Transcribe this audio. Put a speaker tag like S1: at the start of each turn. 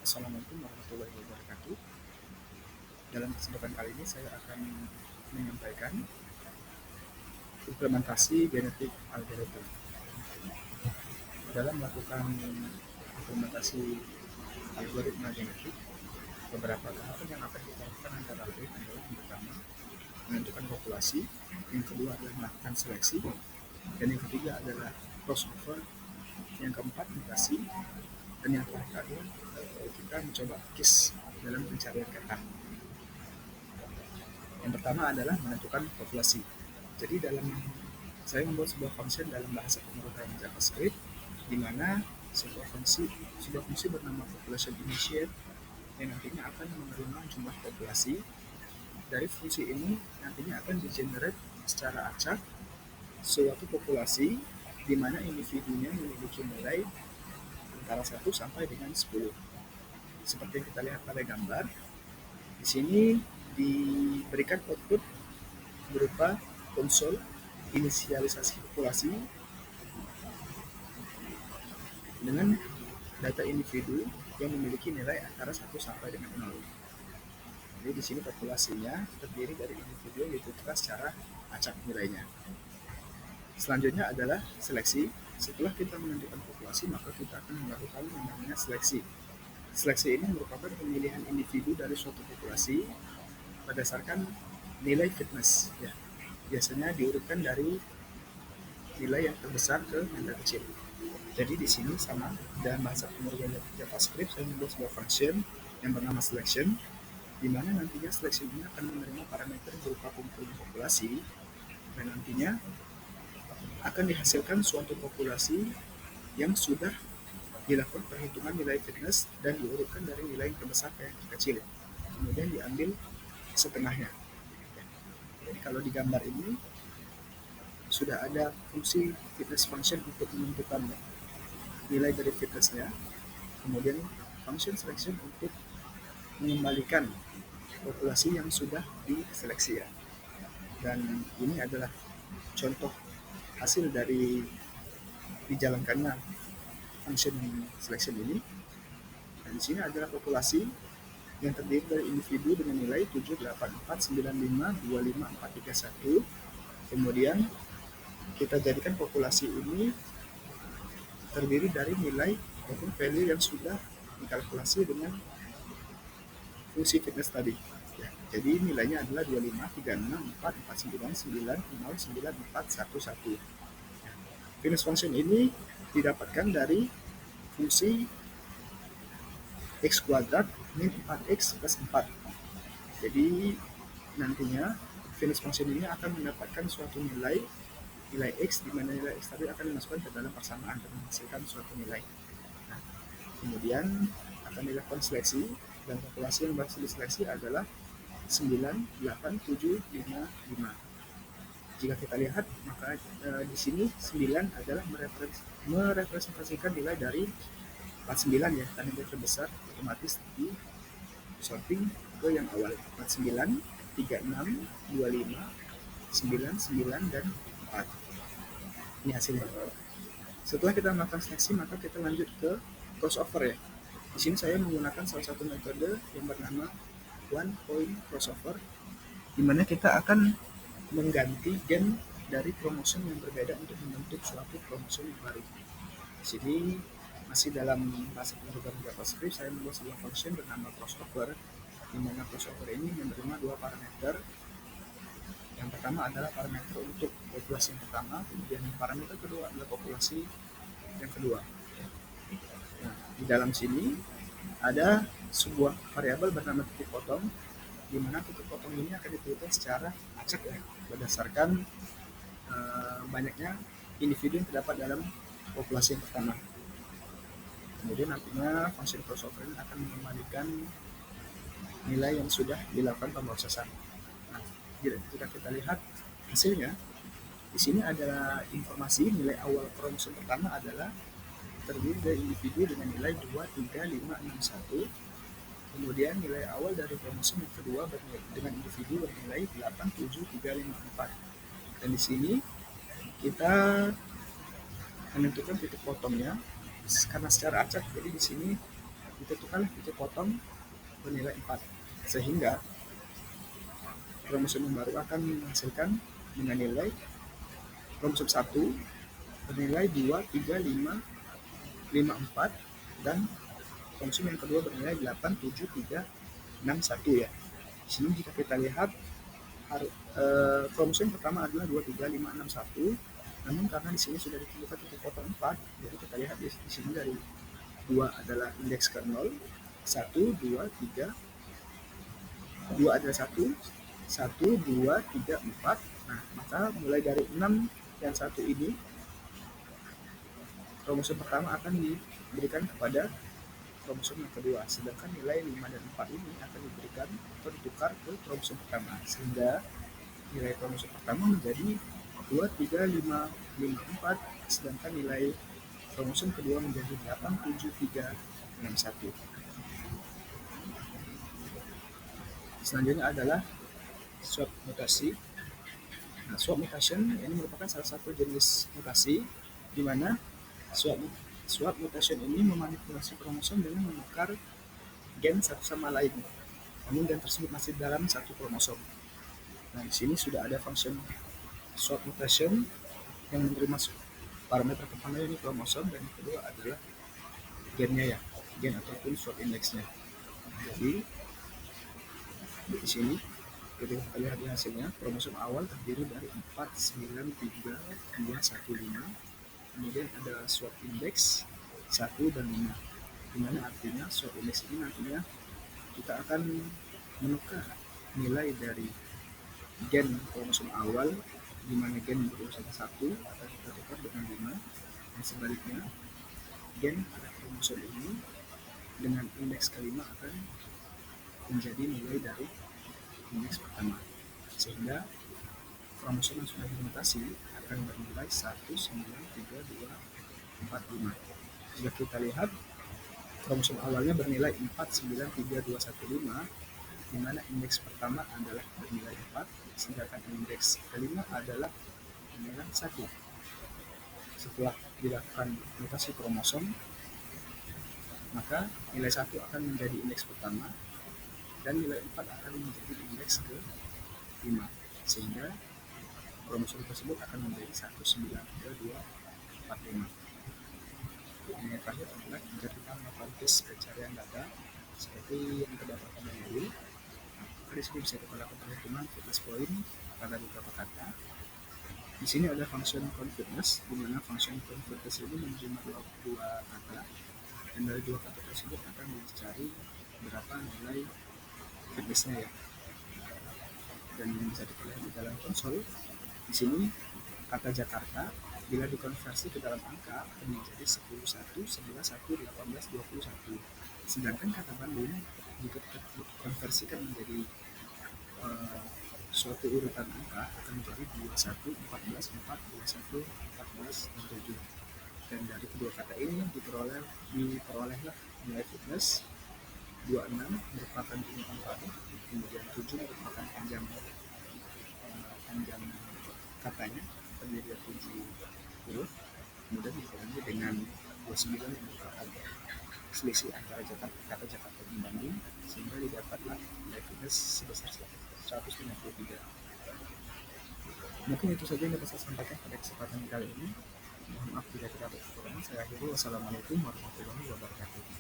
S1: Assalamualaikum warahmatullahi wabarakatuh. Dalam kesempatan kali ini saya akan menyampaikan implementasi genetik algoritma. Dalam melakukan implementasi algoritma genetik, beberapa tahapan yang akan kita lakukan antara lain adalah yang pertama menentukan populasi, yang kedua adalah melakukan seleksi, dan yang ketiga adalah crossover, yang keempat mutasi, dan yang terakhir kita mencoba case dalam pencarian kata. Yang pertama adalah menentukan populasi. Jadi saya membuat sebuah function dalam bahasa pemrograman JavaScript di mana sebuah fungsi bernama population initiate yang nantinya akan menerima jumlah populasi. Dari fungsi ini nantinya akan di-generate secara acak suatu populasi di mana individunya memiliki nilai antara 1 sampai dengan 10. Seperti yang kita lihat pada gambar, di sini diberikan output berupa konsol inisialisasi populasi dengan data individu yang memiliki nilai antara 1 sampai dengan 0. Jadi di sini populasinya terdiri dari individu yang diputar secara acak nilainya. Selanjutnya adalah seleksi. Setelah kita menentukan populasi, maka kita akan melakukan yang namanya seleksi. Seleksi ini merupakan pemilihan individu dari suatu populasi berdasarkan nilai fitness. Ya. Biasanya diurutkan dari nilai yang terbesar ke yang terkecil. Jadi di sini sama dalam bahasa pemrograman JavaScript saya membuat sebuah function yang bernama selection, di mana nantinya selection ini akan menerima parameter berupa kumpulan populasi dan nantinya akan dihasilkan suatu populasi yang sudah dilakukan perhitungan nilai fitness dan diurutkan dari nilai yang terbesar ke yang terkecil. Kemudian diambil setengahnya. Jadi kalau di gambar ini sudah ada fungsi fitness function untuk menentukan nilai dari fitnessnya, kemudian function selection untuk mengembalikan populasi yang sudah diseleksi ya. Dan ini adalah contoh hasil dari dijalankannya function selection ini. Dan di sini adalah populasi yang terdiri dari individu dengan nilai 784952541. Kemudian kita jadikan populasi ini terdiri dari nilai maupun value yang sudah dikalkulasi dengan fungsi fitness tadi. Ya, jadi nilainya adalah 25364499909411. Fitness function ini didapatkan dari fungsi x kuadrat min 4x plus 4. Jadi nantinya fitness function ini akan mendapatkan suatu nilai x, di mana nilai x tadi akan dimasukkan ke dalam persamaan dan menghasilkan suatu nilai. Nah, kemudian akan dilakukan seleksi dan populasi yang berhasil diseleksi adalah 98755. Jika kita lihat maka di sini 9 adalah merepresentasikan nilai dari 49 ya, karena nilai terbesar otomatis di sorting ke yang awal 49, 36, 25, 99 dan 4. Ini hasilnya. Setelah kita melakukan seleksi, maka kita lanjut ke crossover ya. Di sini saya menggunakan salah satu metode yang bernama one point crossover, di mana kita akan mengganti gen dari kromosom yang berbeda untuk membentuk suatu kromosom yang baru. Di sini masih dalam bahasa pemrograman JavaScript, saya membuat sebuah function bernama crossover, di mana crossover ini menerima dua parameter. Yang pertama adalah parameter untuk populasi yang pertama, kemudian parameter kedua adalah populasi yang kedua. Nah, di dalam sini ada sebuah variabel bernama titik potong, di mana titik potong ini akan ditentukan secara acak ya, berdasarkan banyaknya individu yang terdapat dalam populasi yang pertama. Kemudian nantinya function crossover ini akan mengembalikan nilai yang sudah dilakukan pemrosesan. Nah, jika kita lihat hasilnya, di sini adalah informasi nilai awal kromosom pertama adalah terdiri dari individu dengan nilai 23561. Kemudian nilai awal dari kromosom yang kedua dengan individu bernilai 87354. Dan di sini kita menentukan titik potongnya karena secara acak. Jadi di sini ditentukanlah titik potong bernilai 4, sehingga kromosom yang baru akan menghasilkan dengan nilai kromosom 1 bernilai 2, 3, 5, 5, 4, dan kromosom yang kedua bernilai 8, 7, 3, 6, 1 ya. Di sini jika kita lihat kromosom pertama adalah 2, 3, 5, 6, 1, namun karena di sini sudah ditentukan titik potong 4, jadi kita lihat di sini dari 2 adalah indeks ke 0, 1, 2, 3, 2 adalah 1, 1, 2, 3, 4. Nah, maka mulai dari 6 dan 1 ini, kromosom pertama akan diberikan kepada kromosom yang kedua, sedangkan nilai 5 dan 4 ini akan diberikan atau ditukar ke kromosom pertama, sehingga nilai kromosom pertama menjadi 2, 3, 5, 5, 4, sedangkan nilai kromosom kedua menjadi 8, 7, 3, 6, 1. Selanjutnya adalah swap mutasi. Nah, swap mutation ini merupakan salah satu jenis mutasi di mana swap mutation ini memanipulasi kromosom dengan menukar gen satu sama lain, namun gen tersebut masih dalam satu kromosom. Nah, di sini sudah ada function swap mutation yang menerima parameter pertama ini kromosom, dan yang kedua adalah gennya ya, gen ataupun swap indeksnya. Jadi di sini ketika kita lihat di hasilnya, kromosom awal terdiri dari 4, 9, 3, 2, 1, 5. Kemudian ada swap index 1 dan 5. Dimana artinya swap index ini nantinya kita akan menukar nilai dari gen kromosom awal, di mana gen berurusan 1 akan kita tukar dengan 5, dan sebaliknya gen pada kromosom ini dengan indeks kelima akan menjadi nilai dari indeks pertama, sehingga kromosom yang sudah dimutasi akan bernilai 1, 9, 3, 2, 4, 5. Jika kita lihat, kromosom awalnya bernilai 4, 9, 3, 2, 1, 5, di mana indeks pertama adalah bernilai 4, sedangkan indeks kelima adalah bernilai 1. Setelah dilakukan mutasi kromosom, maka nilai 1 akan menjadi indeks pertama, dan nilai 4 akan menjadi indeks ke-5, sehingga kromosom tersebut akan menjadi 1, 9, 3, 2, 4, 5. Yang terakhir adalah jika kita melakukan tes pencarian data seperti yang terdapat pada lalu, maka di sini bisa kita lakukan perhitungan fitness point pada beberapa kata. Di sini ada function confidence, di mana function confidence ini menerima dua kata, dan dari dua kata tersebut akan dicari berapa nilai fitnessnya ya. Dan bisa dilihat di dalam konsol. Di sini kata Jakarta bila dikonversi ke dalam angka akan menjadi 10, 1, 11, 1, 18, 21. Sedangkan kata Bandung jika dikonversikan menjadi suatu urutan angka akan menjadi 21, 14, 4, 21, 14, dan 7. Dan dari kedua kata ini diperolehlah nilai fitness. 26 merupakan urutan paruh, kemudian 7 merupakan panjang katanya, terdiri dari 7 huruf, kemudian dikurangi dengan 29 yang merupakan selisih antara kata Jakarta dan Bandung, sehingga didapatlah nilai fitness sebesar 153. Mungkin itu saja yang dapat saya sampaikan pada kesempatan kali ini. Mohon maaf jika tidak ada kekurangan. Saya akhiri. Wassalamualaikum warahmatullahi wabarakatuh.